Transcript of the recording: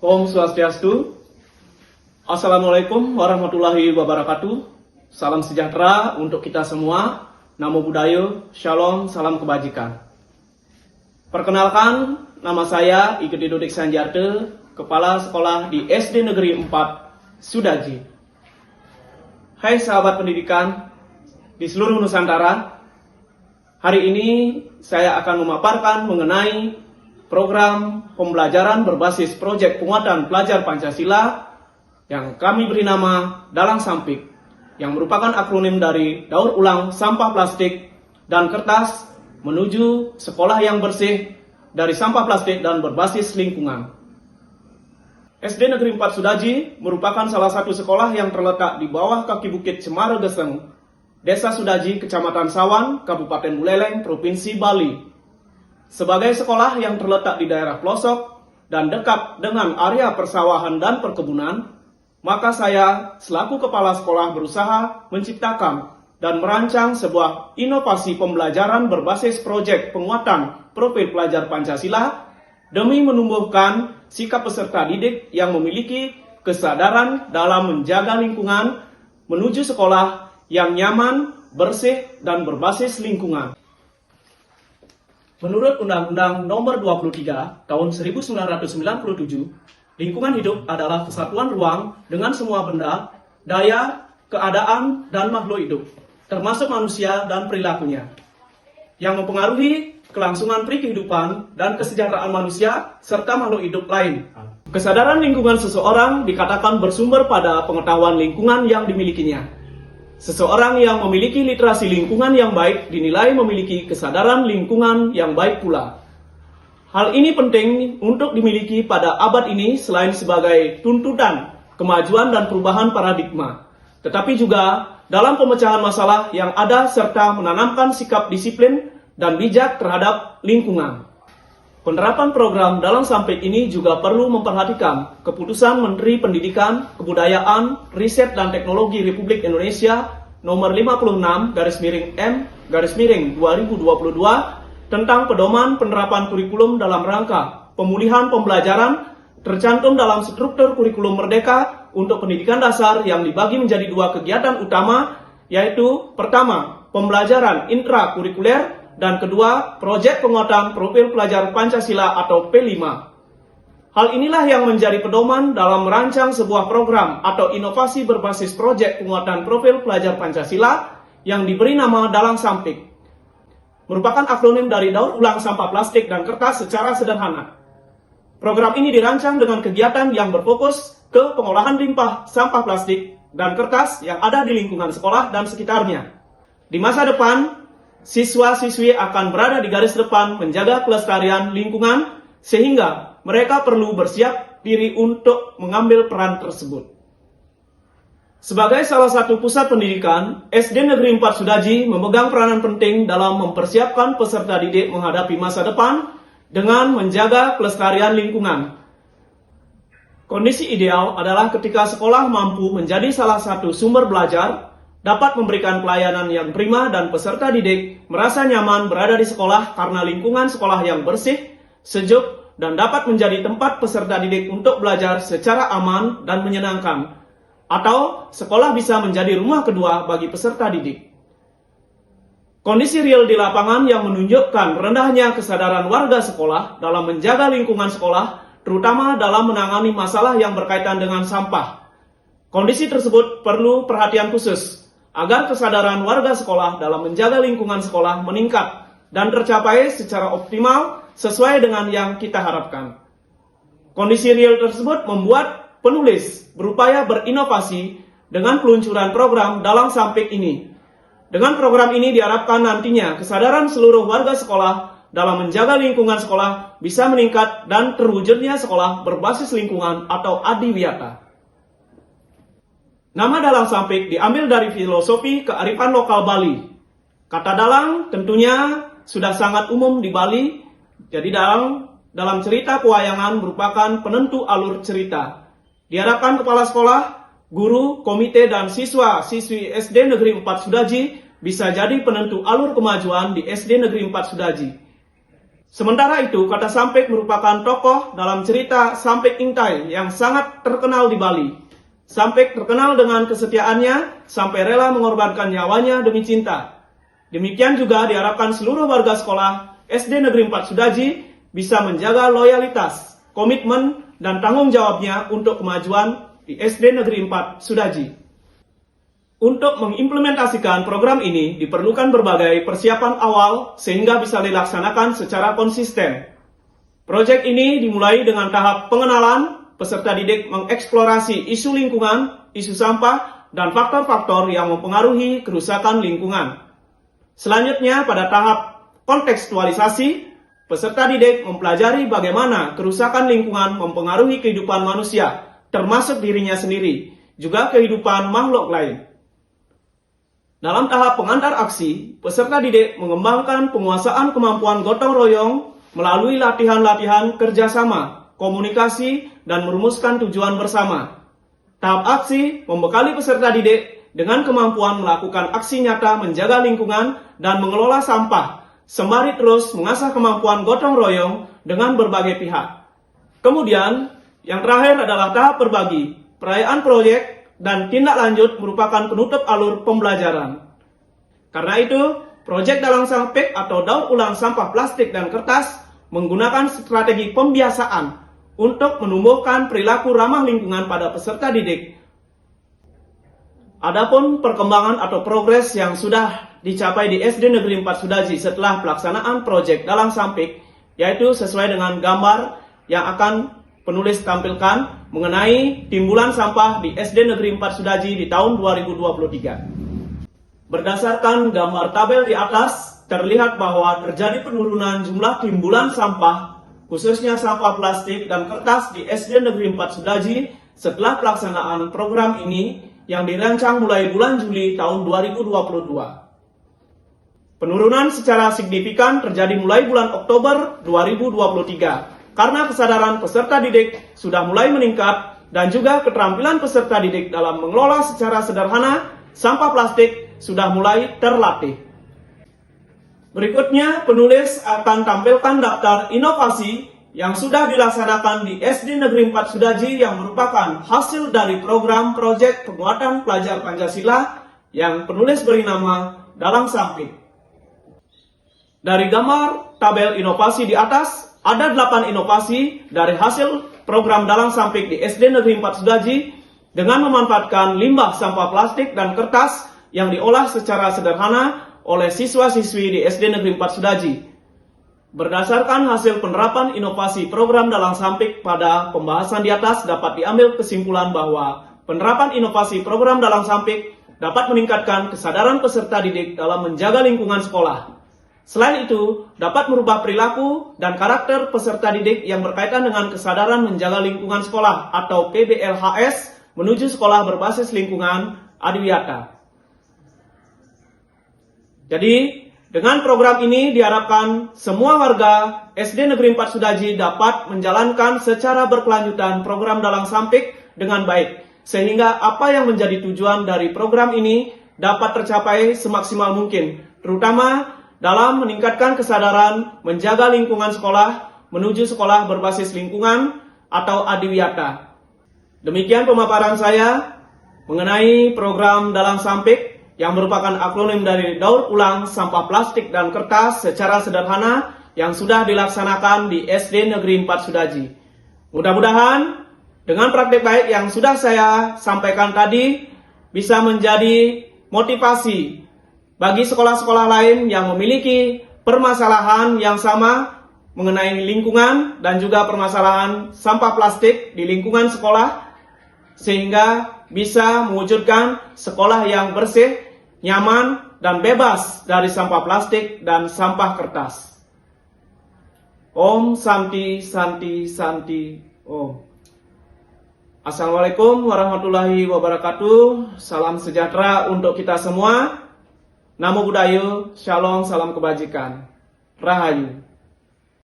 Om Swastiastu. Assalamualaikum warahmatullahi wabarakatuh. Salam sejahtera untuk kita semua. Namo Buddhaya, Shalom, salam kebajikan. Perkenalkan, nama saya Igede Dodik Sanjarte, Kepala Sekolah di SD Negeri 4, Sudaji. Hai sahabat pendidikan di seluruh Nusantara, hari ini saya akan memaparkan mengenai program pembelajaran berbasis proyek penguatan pelajar Pancasila yang kami beri nama Dalang Sampik, yang merupakan akronim dari daur ulang sampah plastik dan kertas menuju sekolah yang bersih dari sampah plastik dan berbasis lingkungan. SD Negeri 4 Sudaji merupakan salah satu sekolah yang terletak di bawah kaki Bukit Cemara Geseng, Desa Sudaji, Kecamatan Sawan, Kabupaten Buleleng, Provinsi Bali. Sebagai sekolah yang terletak di daerah pelosok dan dekat dengan area persawahan dan perkebunan, maka saya selaku kepala sekolah berusaha menciptakan dan merancang sebuah inovasi pembelajaran berbasis proyek penguatan profil pelajar Pancasila demi menumbuhkan sikap peserta didik yang memiliki kesadaran dalam menjaga lingkungan menuju sekolah yang nyaman, bersih, dan berbasis lingkungan. Menurut Undang-Undang Nomor 23 Tahun 1997, lingkungan hidup adalah kesatuan ruang dengan semua benda, daya, keadaan, dan makhluk hidup, termasuk manusia dan perilakunya, yang mempengaruhi kelangsungan kehidupan dan kesejahteraan manusia serta makhluk hidup lain. Kesadaran lingkungan seseorang dikatakan bersumber pada pengetahuan lingkungan yang dimilikinya. Seseorang yang memiliki literasi lingkungan yang baik dinilai memiliki kesadaran lingkungan yang baik pula. Hal ini penting untuk dimiliki pada abad ini selain sebagai tuntutan kemajuan dan perubahan paradigma, tetapi juga dalam pemecahan masalah yang ada serta menanamkan sikap disiplin dan bijak terhadap lingkungan. Penerapan program Dalang Sampik ini juga perlu memperhatikan keputusan Menteri Pendidikan, Kebudayaan, Riset dan Teknologi Republik Indonesia nomor 56/M/2022 tentang pedoman penerapan kurikulum dalam rangka pemulihan pembelajaran tercantum dalam struktur kurikulum Merdeka untuk pendidikan dasar yang dibagi menjadi dua kegiatan utama, yaitu pertama, pembelajaran intrakurikuler, dan kedua, proyek penguatan profil pelajar Pancasila atau P5. Hal inilah yang menjadi pedoman dalam merancang sebuah program atau inovasi berbasis proyek penguatan profil pelajar Pancasila yang diberi nama Dalang Sampik. Merupakan akronim dari daur ulang sampah plastik dan kertas secara sederhana. Program ini dirancang dengan kegiatan yang berfokus ke pengolahan limbah sampah plastik dan kertas yang ada di lingkungan sekolah dan sekitarnya. Di masa depan, siswa-siswi akan berada di garis depan menjaga kelestarian lingkungan sehingga mereka perlu bersiap diri untuk mengambil peran tersebut. Sebagai salah satu pusat pendidikan, SD Negeri 4 Sudaji memegang peranan penting dalam mempersiapkan peserta didik menghadapi masa depan dengan menjaga kelestarian lingkungan. Kondisi ideal adalah ketika sekolah mampu menjadi salah satu sumber belajar, dapat memberikan pelayanan yang prima dan peserta didik merasa nyaman berada di sekolah karena lingkungan sekolah yang bersih, sejuk, dan dapat menjadi tempat peserta didik untuk belajar secara aman dan menyenangkan. Atau sekolah bisa menjadi rumah kedua bagi peserta didik. Kondisi real di lapangan yang menunjukkan rendahnya kesadaran warga sekolah dalam menjaga lingkungan sekolah, terutama dalam menangani masalah yang berkaitan dengan sampah. Kondisi tersebut perlu perhatian khusus agar kesadaran warga sekolah dalam menjaga lingkungan sekolah meningkat dan tercapai secara optimal sesuai dengan yang kita harapkan. Kondisi real tersebut membuat penulis berupaya berinovasi dengan peluncuran program Dalang Sampik ini. Dengan program ini diharapkan nantinya kesadaran seluruh warga sekolah dalam menjaga lingkungan sekolah bisa meningkat dan terwujudnya sekolah berbasis lingkungan atau adiwiyata. Nama Dalang Sampik diambil dari filosofi kearifan lokal Bali. Kata dalang tentunya sudah sangat umum di Bali. Jadi dalam cerita pewayangan merupakan penentu alur cerita. Diharapkan kepala sekolah, guru, komite, dan siswa-siswi SD Negeri 4 Sudaji bisa jadi penentu alur kemajuan di SD Negeri 4 Sudaji. Sementara itu, kata Sampik merupakan tokoh dalam cerita Sampik Intai yang sangat terkenal di Bali. Sampik terkenal dengan kesetiaannya sampai rela mengorbankan nyawanya demi cinta. Demikian juga diharapkan seluruh warga sekolah SD Negeri 4 Sudaji bisa menjaga loyalitas, komitmen, dan tanggung jawabnya untuk kemajuan di SD Negeri 4 Sudaji. Untuk mengimplementasikan program ini diperlukan berbagai persiapan awal sehingga bisa dilaksanakan secara konsisten. Proyek ini dimulai dengan tahap pengenalan, peserta didik mengeksplorasi isu lingkungan, isu sampah, dan faktor-faktor yang mempengaruhi kerusakan lingkungan. Selanjutnya pada tahap kontekstualisasi, peserta didik mempelajari bagaimana kerusakan lingkungan mempengaruhi kehidupan manusia, termasuk dirinya sendiri, juga kehidupan makhluk lain. Dalam tahap pengantar aksi, peserta didik mengembangkan penguasaan kemampuan gotong royong melalui latihan-latihan kerjasama, komunikasi, dan merumuskan tujuan bersama. Tahap aksi membekali peserta didik dengan kemampuan melakukan aksi nyata menjaga lingkungan dan mengelola sampah, sembari terus mengasah kemampuan gotong royong dengan berbagai pihak. Kemudian, yang terakhir adalah tahap berbagi, perayaan proyek, dan tindak lanjut merupakan penutup alur pembelajaran. Karena itu, proyek dalang sampik atau daur ulang sampah plastik dan kertas menggunakan strategi pembiasaan untuk menumbuhkan perilaku ramah lingkungan pada peserta didik. Adapun perkembangan atau progres yang sudah dicapai di SD Negeri 4 Sudaji setelah pelaksanaan proyek dalang sampik, yaitu sesuai dengan gambar yang akan penulis tampilkan mengenai timbulan sampah di SD Negeri 4 Sudaji di tahun 2023. Berdasarkan gambar tabel di atas, terlihat bahwa terjadi penurunan jumlah timbulan sampah, khususnya sampah plastik dan kertas di SD Negeri 4 Sudaji setelah pelaksanaan program ini yang dirancang mulai bulan Juli tahun 2022. Penurunan secara signifikan terjadi mulai bulan Oktober 2023. Karena kesadaran peserta didik sudah mulai meningkat dan juga keterampilan peserta didik dalam mengelola secara sederhana sampah plastik sudah mulai terlatih. Berikutnya, penulis akan tampilkan daftar inovasi yang sudah dilaksanakan di SD Negeri 4 Sudaji yang merupakan hasil dari program proyek penguatan pelajar Pancasila yang penulis beri nama Dalang Sampik. Dari gambar tabel inovasi di atas, ada 8 inovasi dari hasil program Dalang Sampik di SD Negeri 4 Sudaji dengan memanfaatkan limbah sampah plastik dan kertas yang diolah secara sederhana oleh siswa-siswi di SD Negeri 4 Sudaji. Berdasarkan hasil penerapan inovasi program Dalang Sampik pada pembahasan di atas dapat diambil kesimpulan bahwa penerapan inovasi program Dalang Sampik dapat meningkatkan kesadaran peserta didik dalam menjaga lingkungan sekolah. Selain itu, dapat merubah perilaku dan karakter peserta didik yang berkaitan dengan kesadaran menjaga lingkungan sekolah atau PBLHS menuju sekolah berbasis lingkungan adiwiyata. Jadi, dengan program ini diharapkan semua warga SD Negeri 4 Sudaji dapat menjalankan secara berkelanjutan program Dalang Sampik dengan baik, sehingga apa yang menjadi tujuan dari program ini dapat tercapai semaksimal mungkin, terutama dalam meningkatkan kesadaran menjaga lingkungan sekolah menuju sekolah berbasis lingkungan atau adiwiyata. Demikian pemaparan saya mengenai program Dalang Sampik yang merupakan akronim dari daur ulang sampah plastik dan kertas secara sederhana yang sudah dilaksanakan di SD Negeri 4 Sudaji. Mudah-mudahan dengan praktik baik yang sudah saya sampaikan tadi bisa menjadi motivasi bagi sekolah-sekolah lain yang memiliki permasalahan yang sama mengenai lingkungan dan juga permasalahan sampah plastik di lingkungan sekolah, sehingga bisa mewujudkan sekolah yang bersih, nyaman, dan bebas dari sampah plastik dan sampah kertas. Om Santi Santi Santi Om. Assalamualaikum warahmatullahi wabarakatuh. Salam sejahtera untuk kita semua. Namo Buddhaya, Shalom, salam kebajikan. Rahayu.